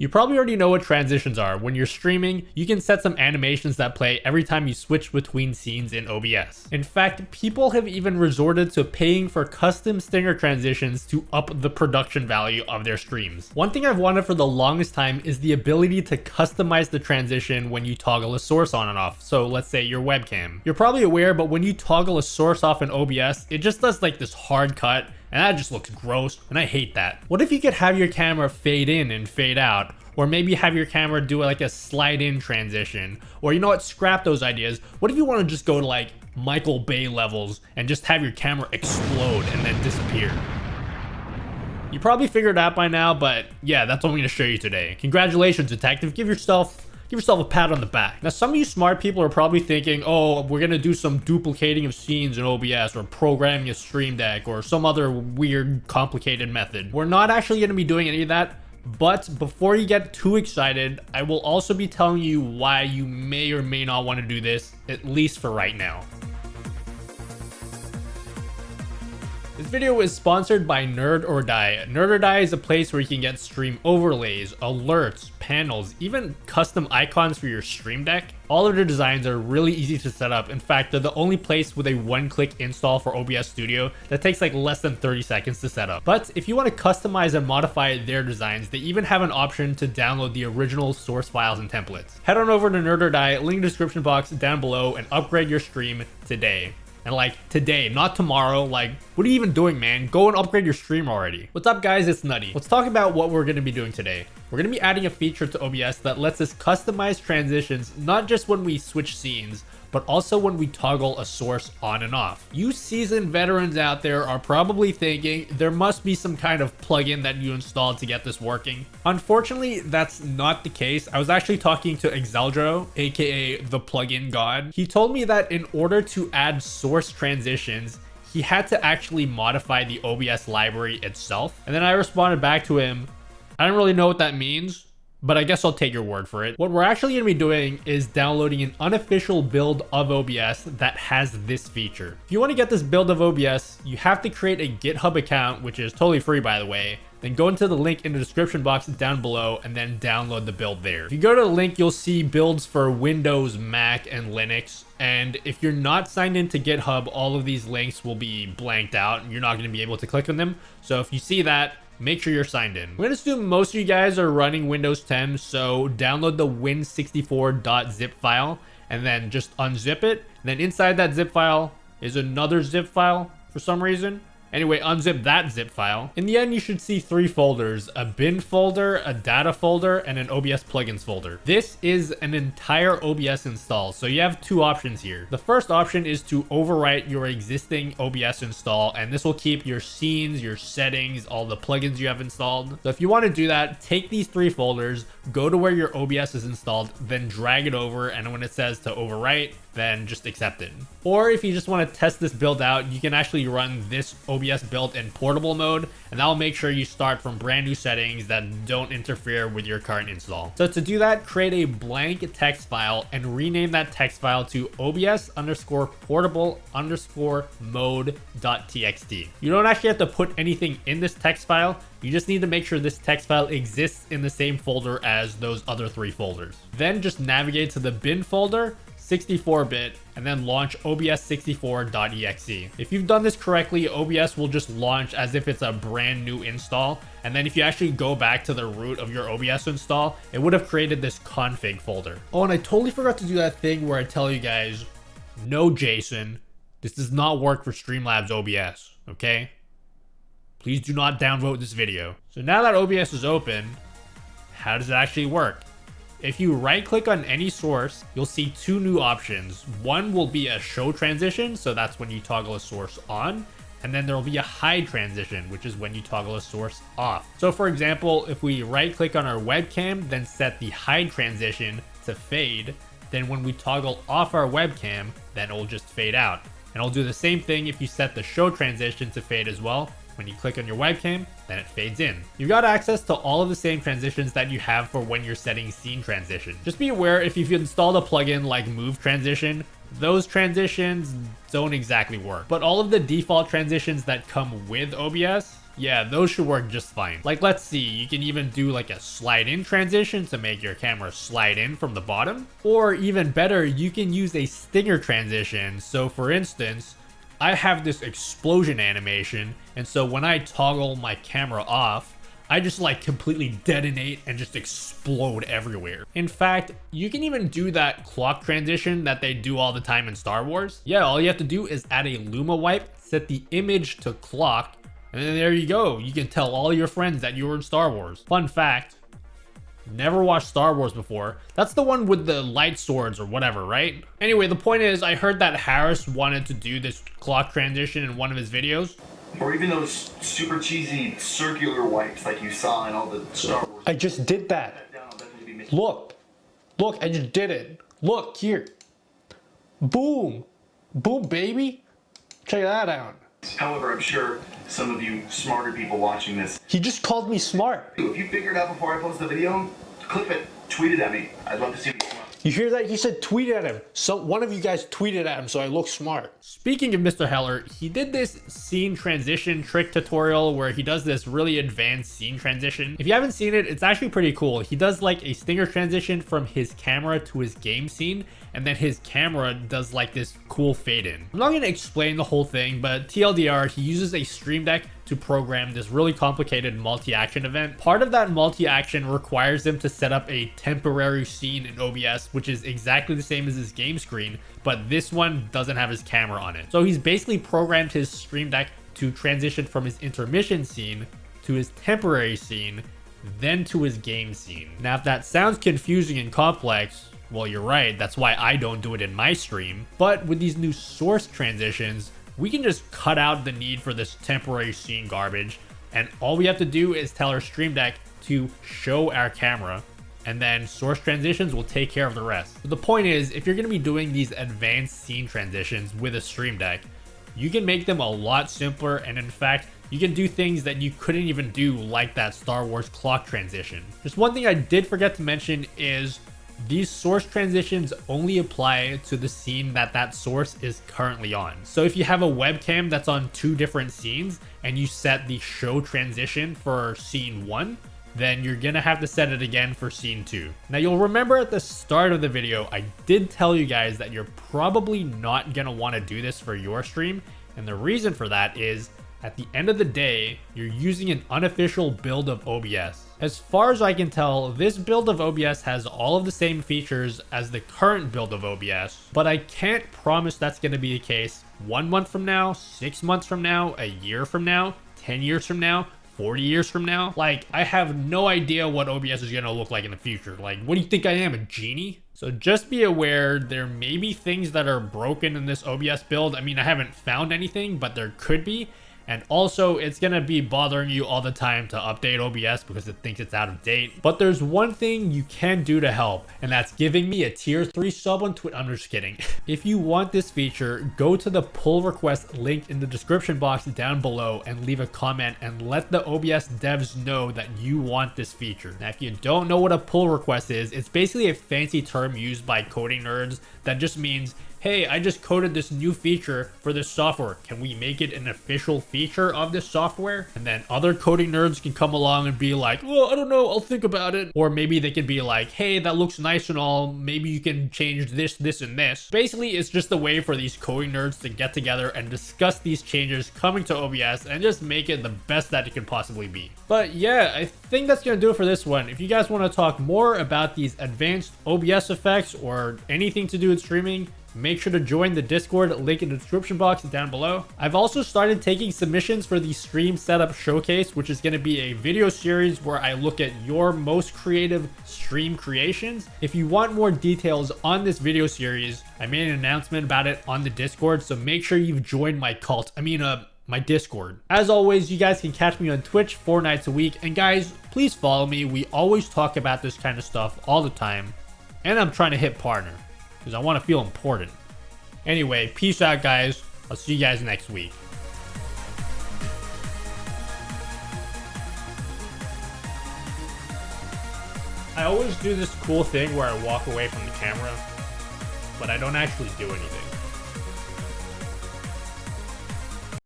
You probably already know what transitions are. When you're streaming, you can set some animations that play every time you switch between scenes in OBS. In fact, people have even resorted to paying for custom stinger transitions to up the production value of their streams. One thing I've wanted for the longest time is the ability to customize the transition when you toggle a source on and off. So let's say your webcam. You're probably aware, but when you toggle a source off in OBS, it just does like this hard cut, and that just looks gross, and I hate that. What if you could have your camera fade in and fade out? Or maybe have your camera do like a slide in transition? Or you know what, scrap those ideas. What if you want to just go to like Michael Bay levels and just have your camera explode and then disappear? You probably figured it out by now, but yeah, that's what I'm going to show you today. Congratulations, detective. Give yourself a pat on the back. Now, some of you smart people are probably thinking, oh, we're gonna do some duplicating of scenes in OBS or programming a stream deck or some other weird, complicated method. We're not actually gonna be doing any of that, but before you get too excited, I will also be telling you why you may or may not want to do this, at least for right now. This video is sponsored by Nerd or Die. Nerd or Die is a place where you can get stream overlays, alerts, panels, even custom icons for your stream deck. All of their designs are really easy to set up. In fact, they're the only place with a one-click install for OBS Studio that takes like less than 30 seconds to set up. But if you want to customize and modify their designs, they even have an option to download the original source files and templates. Head on over to Nerd or Die, link in the description box down below, and upgrade your stream today. And like today, not tomorrow. Like, what are you even doing, man? Go and upgrade your stream already. What's up, guys? It's Nutty. Let's talk about what we're going to be doing today. We're going to be adding a feature to OBS that lets us customize transitions, not just when we switch scenes, but also when we toggle a source on and off. You seasoned veterans out there are probably thinking there must be some kind of plugin that you installed to get this working. Unfortunately, that's not the case. I was actually talking to Exeldro, aka the plugin god. He told me that in order to add source transitions, he had to actually modify the OBS library itself. And then I responded back to him, I don't really know what that means, but I guess I'll take your word for it. What we're actually going to be doing is downloading an unofficial build of OBS that has this feature. If you want to get this build of OBS, you have to create a GitHub account, which is totally free, by the way. Then go into the link in the description box down below and then download the build there. If you go to the link, you'll see builds for Windows, Mac, and Linux. And if you're not signed into GitHub, all of these links will be blanked out and you're not going to be able to click on them. So if you see that, make sure you're signed in. We're gonna assume most of you guys are running Windows 10, so download the win64.zip file and then just unzip it. And then inside that zip file is another zip file for some reason. Anyway, unzip that zip file. In the end, you should see 3 folders: a bin folder, a data folder, and an OBS plugins folder. This is an entire OBS install, so you have 2 options here. The first option is to overwrite your existing OBS install, and this will keep your scenes, your settings, all the plugins you have installed. So if you want to do that, take these 3 folders, go to where your OBS is installed, then drag it over, and when it says to overwrite, then just accept it. Or if you just want to test this build out, you can actually run this OBS build in portable mode, and that will make sure you start from brand new settings that don't interfere with your current install. So to do that, create a blank text file and rename that text file to obs_portable_mode.txt. You don't actually have to put anything in this text file. You just need to make sure this text file exists in the same folder as those other 3 folders. Then just navigate to the bin folder, 64-bit, and then launch obs64.exe. If you've done this correctly, OBS will just launch as if it's a brand new install. And then if you actually go back to the root of your OBS install, it would have created this config folder. Oh, and I totally forgot to do that thing where I tell you guys, no, Jason, this does not work for Streamlabs OBS, okay? Please do not downvote this video. So now that OBS is open, how does it actually work? If you right click on any source, you'll see 2 new options. One will be a show transition, so that's when you toggle a source on. And then there will be a hide transition, which is when you toggle a source off. So for example, if we right click on our webcam, then set the hide transition to fade, then when we toggle off our webcam, then it will just fade out. And it'll do the same thing if you set the show transition to fade as well. When you click on your webcam, then it fades in. You've got access to all of the same transitions that you have for when you're setting scene transition. Just be aware, if you've installed a plugin like Move Transition, those transitions don't exactly work. But all of the default transitions that come with OBS, Yeah, those should work just fine. Like, let's see, you can even do like a slide in transition to make your camera slide in from the bottom. Or even better, you can use a stinger transition. So for instance, I have this explosion animation, and so when I toggle my camera off, I just like completely detonate and just explode everywhere. In fact, you can even do that clock transition that they do all the time in Star Wars. Yeah, all you have to do is add a Luma wipe, set the image to clock, and then there you go. You can tell all your friends that you were in Star Wars. Fun fact, never watched Star Wars before. That's the one with the light swords or whatever, right? Anyway, the point is, I heard that Harris wanted to do this clock transition in one of his videos. Or even those super cheesy circular wipes like you saw in all the Star Wars. I just did that. Look, I just did it. Look here. Boom, boom, baby. Check that out. However, I'm sure some of you smarter people watching this, He just called me smart. if you figure it out before I post the video, clip it, tweet it at me. I'd love to see what you want. You hear that? He said tweet at him. So one of you guys tweeted at him, so I look smart. Speaking of Mr. Heller, he did this scene transition trick tutorial where he does this really advanced scene transition. If you haven't seen it, it's actually pretty cool. He does like a stinger transition from his camera to his game scene, and then his camera does like this cool fade in. I'm not going to explain the whole thing, but TLDR, he uses a Stream Deck to program this really complicated multi-action event. Part of that multi-action requires him to set up a temporary scene in OBS, which is exactly the same as his game screen, but this one doesn't have his camera on it. So he's basically programmed his Stream Deck to transition from his intermission scene to his temporary scene, then to his game scene. Now, if that sounds confusing and complex, well, you're right, that's why I don't do it in my stream. But with these new source transitions, we can just cut out the need for this temporary scene garbage, and all we have to do is tell our Stream Deck to show our camera, and then source transitions will take care of the rest. But the point is, if you're going to be doing these advanced scene transitions with a Stream Deck, you can make them a lot simpler, and in fact, you can do things that you couldn't even do, like that Star Wars clock transition. Just one thing I did forget to mention is these source transitions only apply to the scene that source is currently on. So if you have a webcam that's on two different scenes and you set the show transition for scene 1, then you're gonna have to set it again for scene 2. Now, you'll remember at the start of the video, I did tell you guys that you're probably not gonna want to do this for your stream, and the reason for that is, at the end of the day, you're using an unofficial build of OBS. As far as I can tell, this build of OBS has all of the same features as the current build of OBS, but I can't promise that's going to be the case 1 month from now, 6 months from now, a year from now, 10 years from now, 40 years from now. Like, I have no idea what OBS is going to look like in the future. Like, what do you think I am, a genie? So just be aware, there may be things that are broken in this OBS build. I mean, I haven't found anything, but there could be. And also, it's going to be bothering you all the time to update OBS because it thinks it's out of date. But there's one thing you can do to help, and that's giving me a tier 3 sub on Twitch. I'm just kidding. If you want this feature, go to the pull request link in the description box down below and leave a comment and let the OBS devs know that you want this feature. Now, if you don't know what a pull request is, it's basically a fancy term used by coding nerds that just means, hey, I just coded this new feature for this software. Can we make it an official feature of this software? And then other coding nerds can come along and be like, well, I don't know, I'll think about it. Or maybe they can be like, hey, that looks nice and all. Maybe you can change this, this, and this. Basically, it's just a way for these coding nerds to get together and discuss these changes coming to OBS and just make it the best that it can possibly be. But yeah, I think that's going to do it for this one. If you guys want to talk more about these advanced OBS effects or anything to do with streaming, make sure to join the Discord, link in the description box down below. I've also started taking submissions for the Stream Setup Showcase, which is going to be a video series where I look at your most creative stream creations. If you want more details on this video series, I made an announcement about it on the Discord, so make sure you've joined my cult. My Discord. As always, you guys can catch me on Twitch 4 nights a week, and guys, please follow me. We always talk about this kind of stuff all the time, and I'm trying to hit partner because I want to feel important. Anyway, peace out, guys. I'll see you guys next week. I always do this cool thing where I walk away from the camera, but I don't actually do anything.